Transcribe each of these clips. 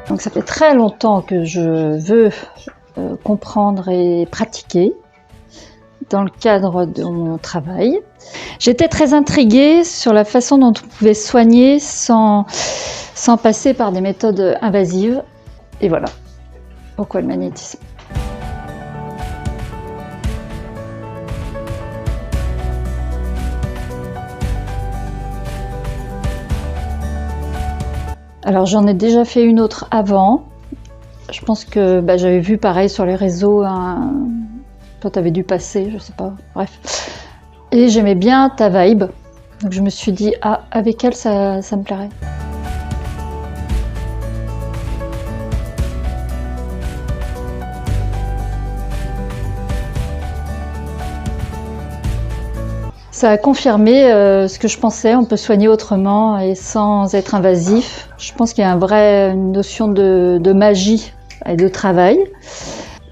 Donc ça fait très longtemps que je veux comprendre et pratiquer dans le cadre de mon travail. J'étais très intriguée sur la façon dont on pouvait soigner sans passer par des méthodes invasives. Et voilà pourquoi le magnétisme. Alors j'en ai déjà fait une autre avant. Je pense que j'avais vu pareil sur les réseaux, toi t'avais dû passer, je sais pas, bref. Et j'aimais bien ta vibe, donc je me suis dit, ah, avec elle ça me plairait. Ça a confirmé ce que je pensais, on peut soigner autrement et sans être invasif. Je pense qu'il y a une notion de magie et de travail.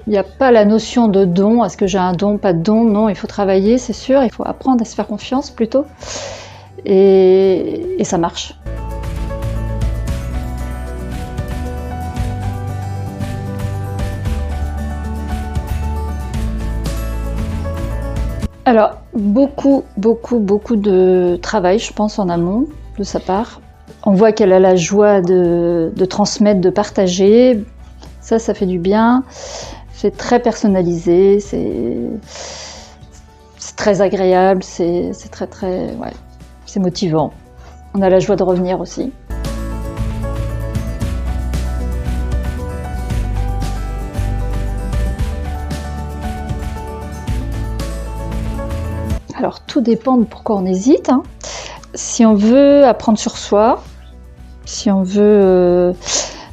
Il n'y a pas la notion de don, est-ce que j'ai un don, pas de don, non, il faut travailler, c'est sûr, il faut apprendre à se faire confiance plutôt. Et ça marche. Alors, beaucoup de travail, je pense, en amont de sa part. On voit qu'elle a la joie de transmettre, de partager. Ça fait du bien. C'est très personnalisé, c'est très agréable, c'est motivant. On a la joie de revenir aussi. Alors tout dépend de pourquoi on hésite. Si on veut apprendre sur soi, si on veut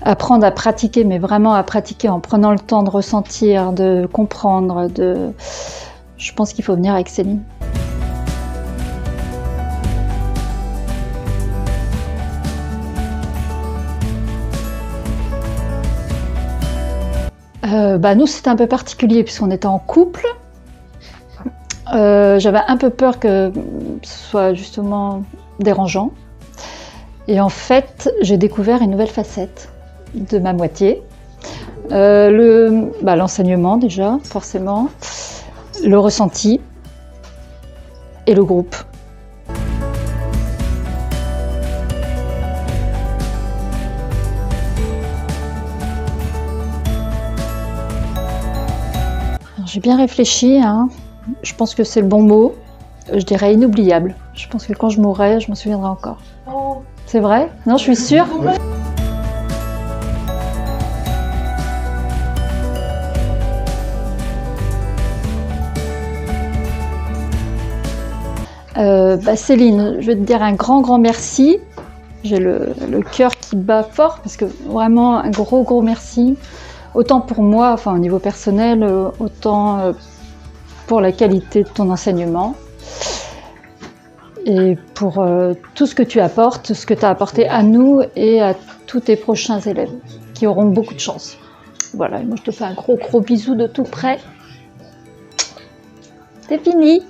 apprendre à pratiquer, mais vraiment à pratiquer en prenant le temps de ressentir, de comprendre, je pense qu'il faut venir avec Céline. Nous c'était un peu particulier puisqu'on était en couple. J'avais un peu peur que ce soit justement dérangeant. Et en fait, j'ai découvert une nouvelle facette de ma moitié. L'enseignement déjà, forcément, le ressenti et le groupe. J'ai bien réfléchi, Je pense que c'est le bon mot. Je dirais inoubliable. Je pense que quand je mourrai, je m'en souviendrai encore. Oh. C'est vrai? Non, je suis sûre. Céline, je vais te dire un grand merci. J'ai le cœur qui bat fort parce que vraiment un gros merci. Autant pour moi, enfin au niveau personnel, autant pour la qualité de ton enseignement et pour tout ce que tu apportes, ce que tu as apporté à nous et à tous tes prochains élèves qui auront beaucoup de chance. Voilà, et moi je te fais un gros bisou de tout près. C'est fini.